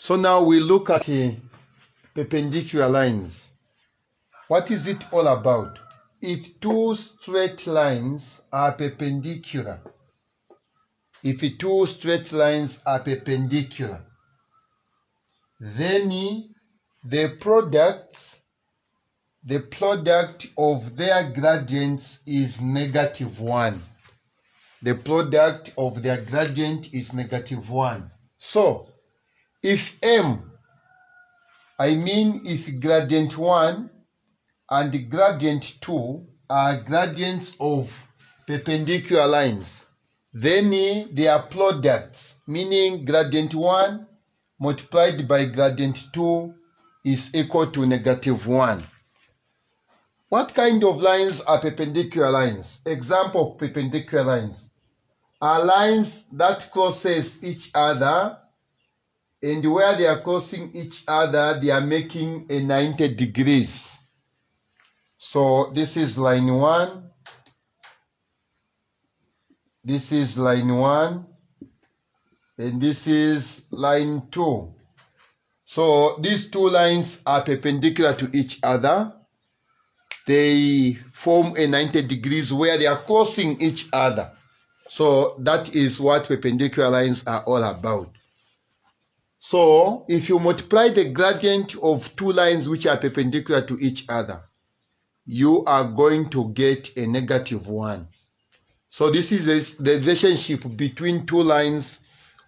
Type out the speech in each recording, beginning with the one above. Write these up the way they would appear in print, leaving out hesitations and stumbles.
So now we look at perpendicular lines. What is it all about? If two straight lines are perpendicular, then the product of their gradients is -1. The product of their gradient is -1. So, if gradient 1 and gradient 2 are gradients of perpendicular lines, then their products, meaning gradient 1 multiplied by gradient 2 is equal to -1. What kind of lines are perpendicular lines? Example of perpendicular lines are lines that crosses each other, and where they are crossing each other, they are making a 90 degrees. So this is line 1, this is line 1, and this is line 2. So these two lines are perpendicular to each other. They form a 90 degrees where they are crossing each other. So that is what perpendicular lines are all about. So if you multiply the gradient of two lines which are perpendicular to each other, you are going to get a -1. So this is the relationship between two lines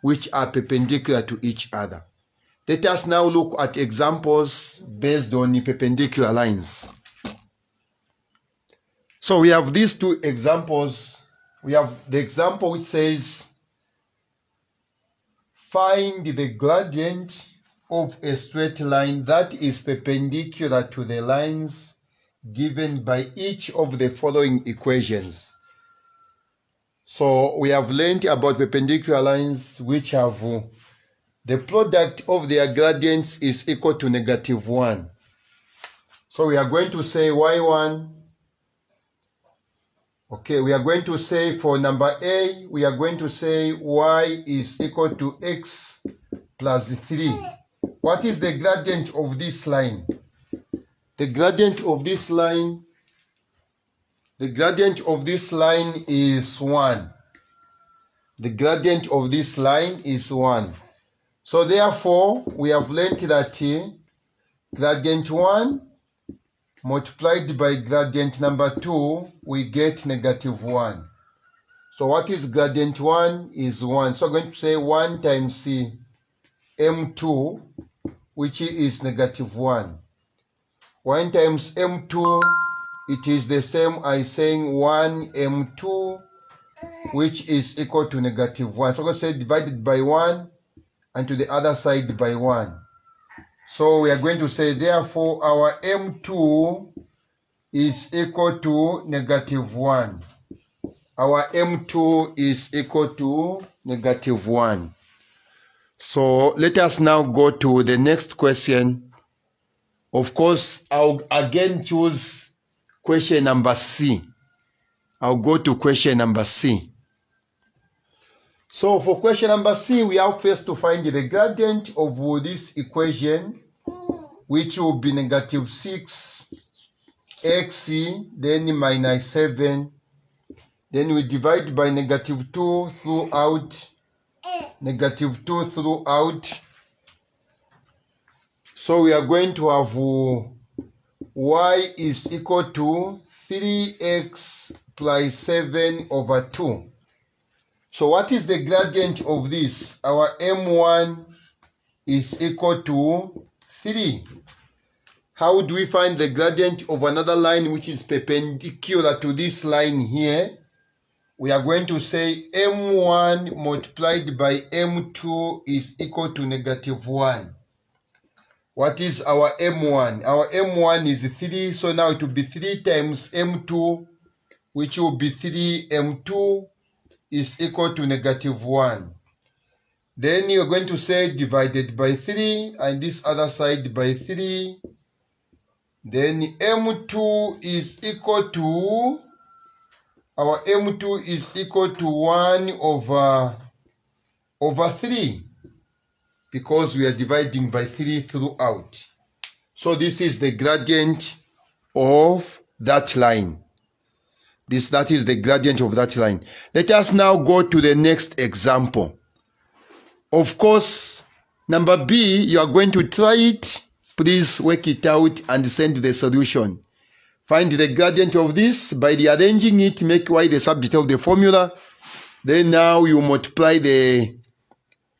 which are perpendicular to each other. Let us now look at examples based on the perpendicular lines. So we have these two examples. We have the example which says, find the gradient of a straight line that is perpendicular to the lines given by each of the following equations. So we have learned about perpendicular lines which have the product of their gradients is equal to -1. So we are going to say y1. Okay, we are going to say for number A, we are going to say y is equal to x plus 3. What is the gradient of this line? The gradient of this line is 1. The gradient of this line is 1. So therefore, we have learned that gradient 1 multiplied by gradient number 2, we get -1. So what is gradient 1 is 1. So I'm going to say 1 times m2, which is -1. 1 times m2, it is the same as saying 1 m2, which is equal to -1. So I'm going to say divided by 1 and to the other side by 1. So we are going to say, therefore, our m2 is equal to -1. Our m2 is equal to -1. So let us now go to the next question. Of course, I'll again choose question number C. I'll go to question number C. So for question number C, we have first to find the gradient of this equation, which will be -6x, then -7. Then we divide by -2 throughout, -2 throughout. So we are going to have y is equal to 3x plus 7 over 2. So what is the gradient of this? Our m1 is equal to 3. How do we find the gradient of another line which is perpendicular to this line here? We are going to say m1 multiplied by m2 is equal to -1. What is our m1? Our m1 is 3, so now it will be 3 times m2, which will be 3m2 is equal to -1. Then you're going to say divided by 3, and this other side by 3. Then m2 is equal to, our m2 is equal to 1 over 3. because we are dividing by 3 throughout. So this is the gradient of that line. That is the gradient of that line. Let us now go to the next example. Of course, number B, you are going to try it. Please work it out and send the solution. Find the gradient of this by rearranging it, make y the subject of the formula. Then now you multiply the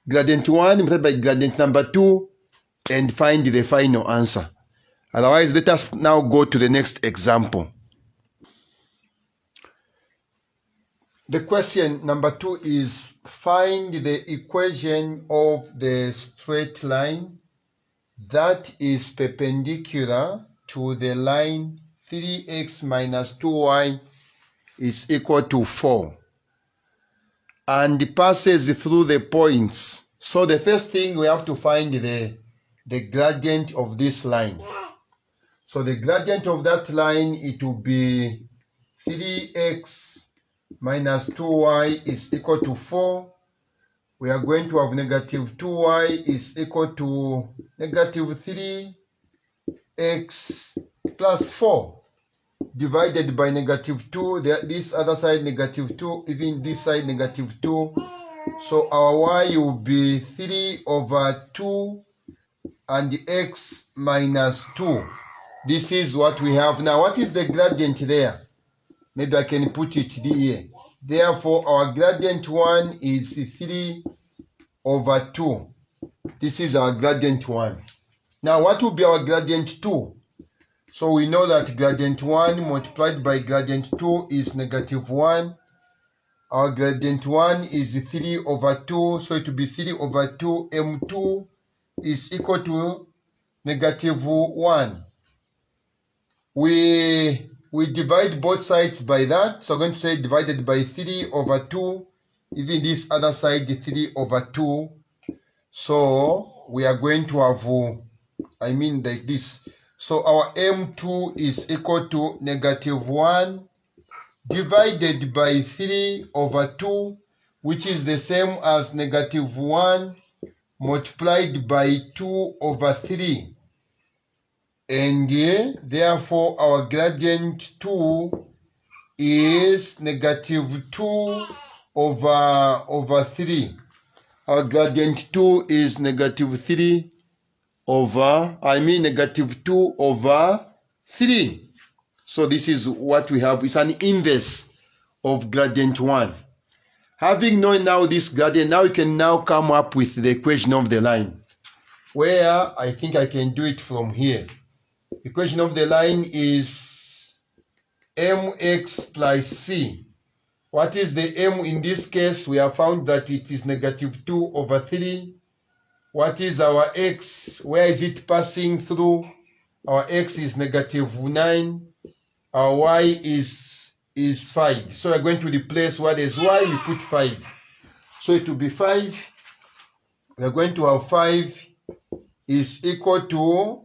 gradient 1 multiplied by gradient number 2 and find the final answer. Otherwise, let us now go to the next example. The question number 2 is find the equation of the straight line that is perpendicular to the line 3x minus 2y is equal to 4 and passes through the points. So the first thing we have to find the gradient of this line. So the gradient of that line, it will be 3x minus 2y is equal to 4. We are going to have negative 2y is equal to negative 3x plus 4 divided by negative 2. This other side negative 2, even this side negative 2. So our y will be 3 over 2 and x minus 2. This is what we have now. What is the gradient there? Maybe I can put it here. Therefore, our gradient 1 is 3 over 2. This is our gradient 1. Now, what will be our gradient 2? So we know that gradient 1 multiplied by gradient 2 is negative 1. Our gradient 1 is 3 over 2. So it will be 3 over 2. M2 is equal to negative 1. We divide both sides by that. So I'm going to say divided by 3 over 2. Even this other side, 3 over 2. So we are going to have, like this. So our M2 is equal to negative 1 divided by 3 over 2, which is the same as negative 1 multiplied by 2 over 3. And therefore our gradient 2 is negative 2 over 3. Our gradient 2 is negative 3 over, negative 2 over 3. So this is what we have. It's an inverse of gradient 1. Having known now this gradient, now we can now come up with the equation of the line, where I think I can do it from here. The equation of the line is mx plus c. What is the m in this case? We have found that it is negative 2 over 3. What is our x? Where is it passing through? Our x is negative 9. Our y is 5. So we're going to replace what is y, we put 5. So it will be 5. We're going to have 5 is equal to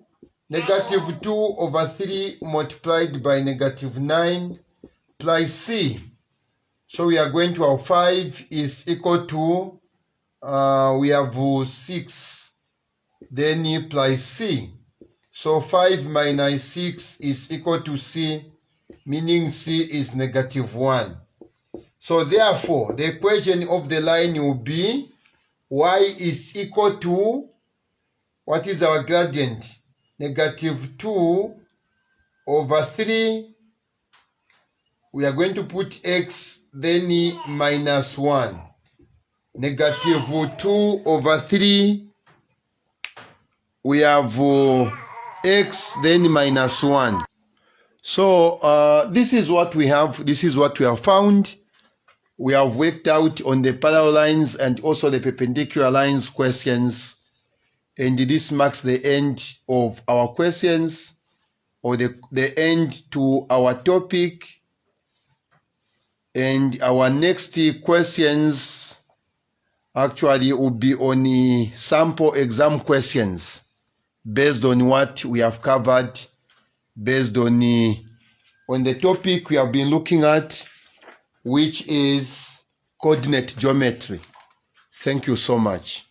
negative 2 over 3 multiplied by negative 9 plus c. So we are going to have 5 is equal to, we have 6, then plus c. So 5 minus 6 is equal to c, meaning c is negative 1. So therefore, the equation of the line will be y is equal to, what is our gradient? Negative 2 over 3. We are going to put x, then minus 1. Negative 2 over 3. We have x, then minus 1. So this is what we have. This is what we have found. We have worked out on the parallel lines and also the perpendicular lines questions. And this marks the end of our questions, or the end to our topic. And our next questions actually will be on the sample exam questions based on what we have covered, based on the topic we have been looking at, which is coordinate geometry. Thank you so much.